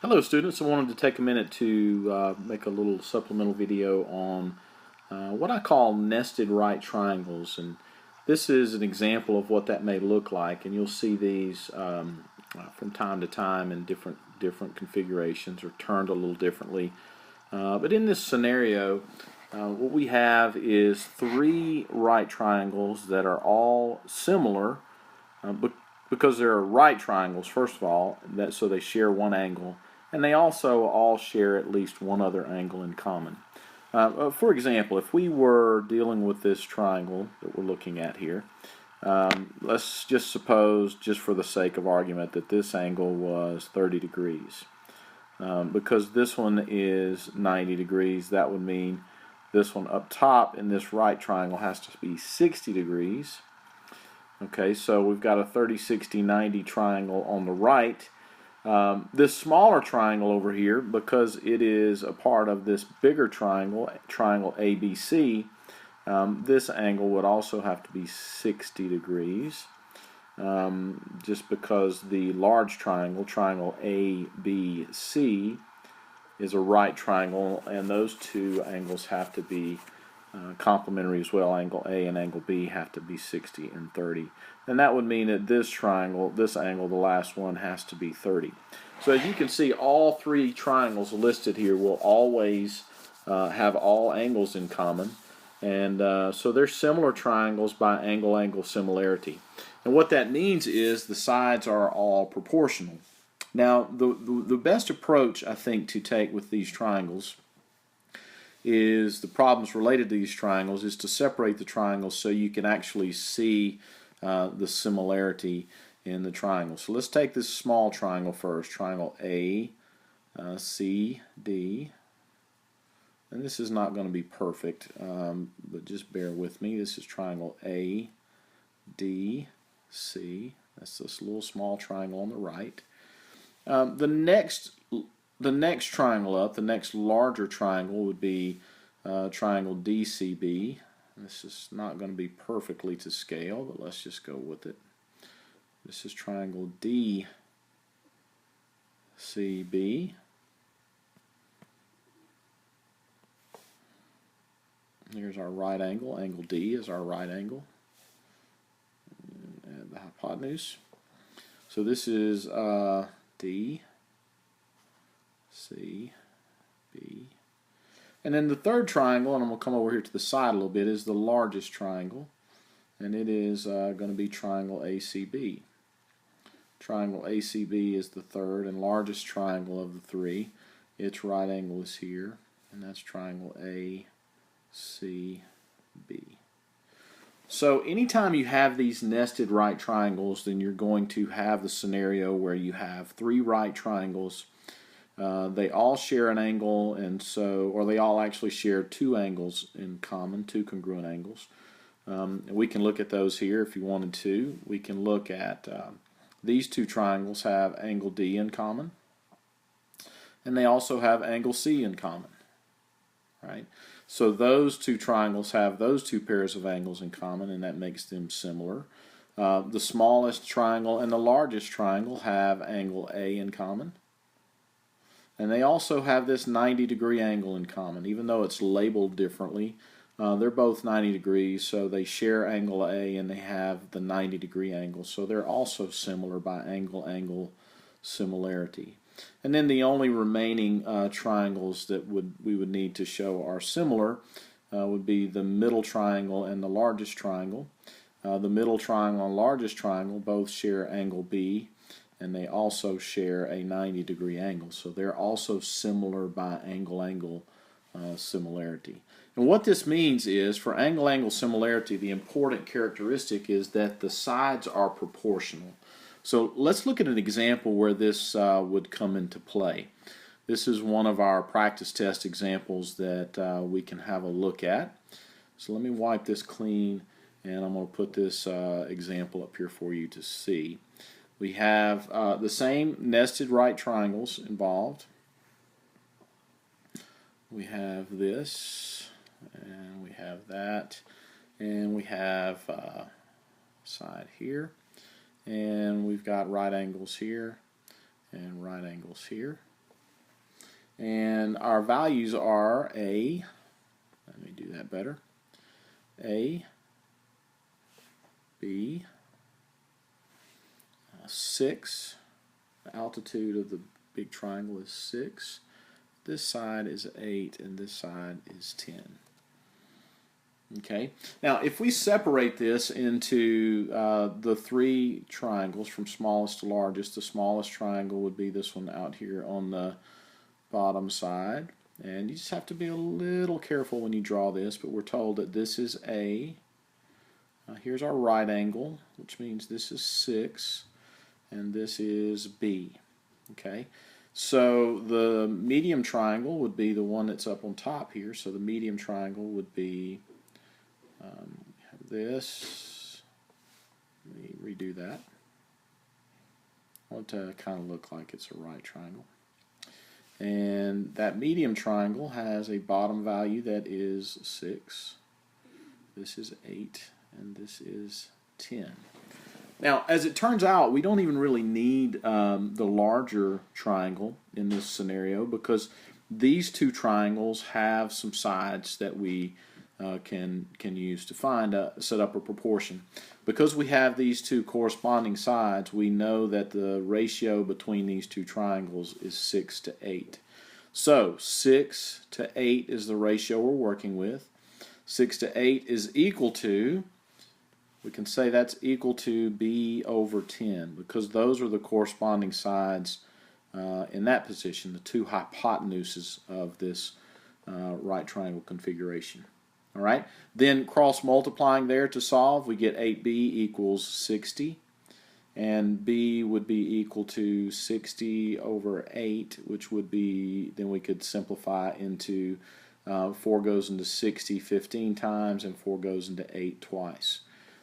Hello students, I wanted to take a minute to make a little supplemental video on what I call nested right triangles, and this is an example of what that may look like, and you'll see these from time to time in different configurations or turned a little differently. But in this scenario, what we have is three right triangles that are all similar because they're right triangles, first of all, so they share one angle. And they also all share at least one other angle in common. For example, if we were dealing with this triangle that we're looking at here, let's just suppose, just for the sake of argument, that this angle was 30 degrees. Because this one is 90 degrees, that would mean this one up top in this right triangle has to be 60 degrees. Okay, so we've got a 30, 60, 90 triangle on the right. This smaller triangle over here, because it is a part of this bigger triangle, triangle ABC, this angle would also have to be 60 degrees, just because the large triangle, triangle ABC, is a right triangle, and those two angles have to be complementary as well. Angle A and angle B have to be 60 and 30. And that would mean that this triangle, this angle, the last one, has to be 30. So as you can see, all three triangles listed here will always have all angles in common. And so they're similar triangles by angle-angle similarity. And what that means is the sides are all proportional. Now, the best approach, I think, to take with these triangles is the problems related to these triangles is to separate the triangles so you can actually see the similarity in the triangle. So let's take this small triangle first, triangle A, C, D. And this is not going to be perfect, but just bear with me. This is triangle A, D, C. That's this little small triangle on the right. The next triangle up, the next larger triangle would be triangle DCB. This is not going to be perfectly to scale, but let's just go with it. This is triangle DCB. Here's our right angle. Angle D is our right angle. And add the hypotenuse. So this is D, C, B. And then the third triangle, and I'm going to come over here to the side a little bit, is the largest triangle. And it is going to be triangle ACB. Triangle ACB is the third and largest triangle of the three. Its right angle is here, and that's triangle ACB. So anytime you have these nested right triangles, then you're going to have the scenario where you have three right triangles. They all share an angle, and or they all actually share two angles in common, two congruent angles. We can look at those here if you wanted to. We can look at these two triangles have angle D in common, and they also have angle C in common. Right? So those two triangles have those two pairs of angles in common, and that makes them similar. The smallest triangle and the largest triangle have angle A in common. And they also have this 90-degree angle in common. Even though it's labeled differently, they're both 90 degrees, so they share angle A and they have the 90-degree angle. So they're also similar by angle-angle similarity. And then the only remaining triangles that we would need to show are similar would be the middle triangle and the largest triangle. The middle triangle and largest triangle both share angle B, and they also share a 90-degree angle. So they're also similar by angle-angle similarity. And what this means is, for angle-angle similarity, the important characteristic is that the sides are proportional. So let's look at an example where this would come into play. This is one of our practice test examples that we can have a look at. So let me wipe this clean, and I'm going to put this example up here for you to see. We have the same nested right triangles involved. We have this, and we have that, and we have side here, and we've got right angles here and right angles here. And our values are A, let me do that better, A, B, 6, the altitude of the big triangle is 6, this side is 8, and this side is 10. Okay, now if we separate this into the three triangles from smallest to largest, the smallest triangle would be this one out here on the bottom side, and you just have to be a little careful when you draw this, but we're told that this is A. Here's our right angle, which means this is 6, and this is B. Okay, so the medium triangle would be the one that's up on top here, so the medium triangle would be this. Let me redo that. I want it to kind of look like it's a right triangle. And that medium triangle has a bottom value that is 6. This is 8, and this is 10. Now, as it turns out, we don't even really need the larger triangle in this scenario, because these two triangles have some sides that we can use to set up a proportion. Because we have these two corresponding sides, we know that the ratio between these two triangles is 6 to 8. So 6 to 8 is the ratio we're working with. 6 to 8 is equal to, we can say that's equal to B over 10, because those are the corresponding sides in that position, the two hypotenuses of this right triangle configuration. All right, then cross multiplying there to solve, we get 8b equals 60, and b would be equal to 60 over 8, which would be, then we could simplify into 4 goes into 60 15 times, and 4 goes into 8 twice.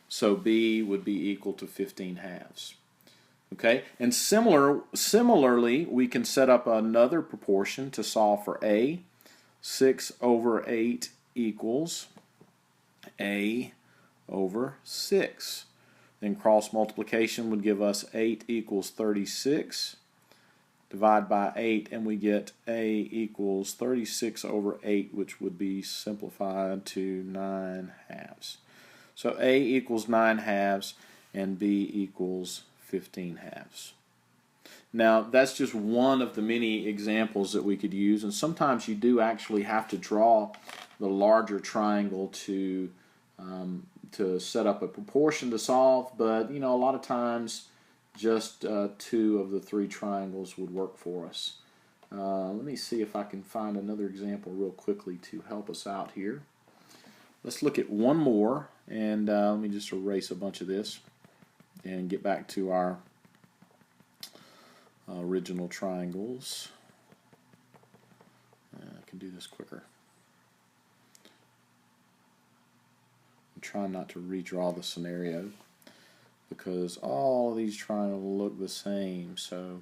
So b would be equal to 15 halves. Okay, and similarly, we can set up another proportion to solve for a. 6 over 8 equals A over 6. Then cross multiplication would give us 8 equals 36. Divide by 8 and we get A equals 36 over 8, which would be simplified to 9 halves. So A equals 9 halves and B equals 15 halves. Now, that's just one of the many examples that we could use, and sometimes you do actually have to draw the larger triangle to set up a proportion to solve, but you know, a lot of times just 2 of the 3 triangles would work for us. Let me see if I can find another example real quickly to help us out here. Let's look at one more, and let me just erase a bunch of this and get back to our original triangles. I can do this quicker. I'm trying not to redraw the scenario because all of these triangles look the same, so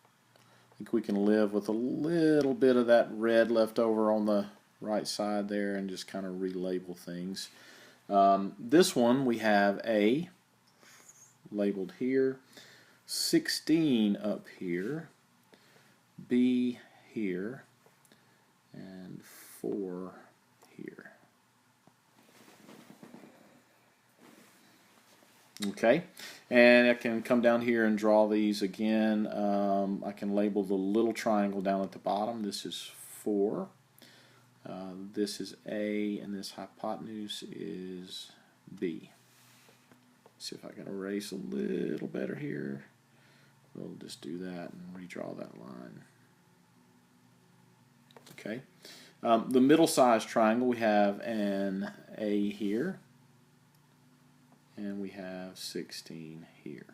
I think we can live with a little bit of that red left over on the right side there and just kind of relabel things. This one we have A labeled here, 16 up here, B here, and 4 here. Okay, and I can come down here and draw these again. I can label the little triangle down at the bottom. This is 4. This is A, and this hypotenuse is B. See if I can erase a little better here. We'll just do that and redraw that line. Okay. The middle-sized triangle, we have an A here, and we have 16 here.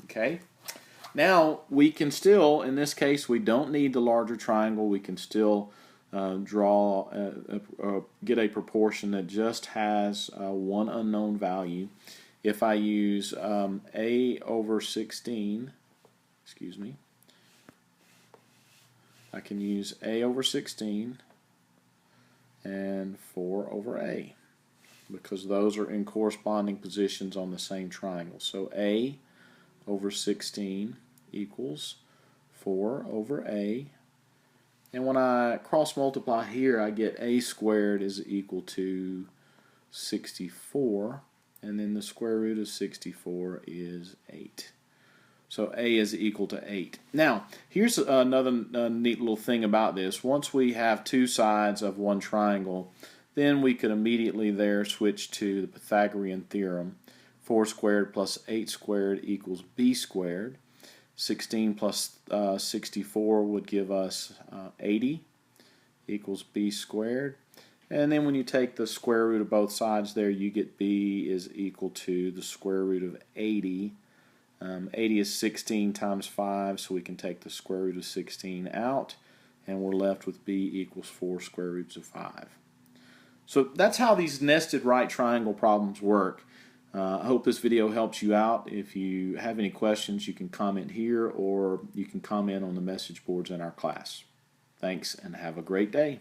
Okay. Now we can still, in this case, we don't need the larger triangle. We can still get a proportion that just has one unknown value. If I use A over 16, excuse me, I can use A over 16 and 4 over A, because those are in corresponding positions on the same triangle. So A over 16 equals 4 over a. And when I cross multiply here, I get a squared is equal to 64. And then the square root of 64 is 8. So a is equal to 8. Now, here's another neat little thing about this. Once we have two sides of one triangle, then we could immediately there switch to the Pythagorean theorem. 4 squared plus 8 squared equals b squared. 16 plus 64 would give us 80 equals b squared. And then when you take the square root of both sides there, you get b is equal to the square root of 80. 80 is 16 times 5, so we can take the square root of 16 out, and we're left with b equals 4 square roots of 5. So that's how these nested right triangle problems work. I hope this video helps you out. If you have any questions, you can comment here or you can comment on the message boards in our class. Thanks and have a great day.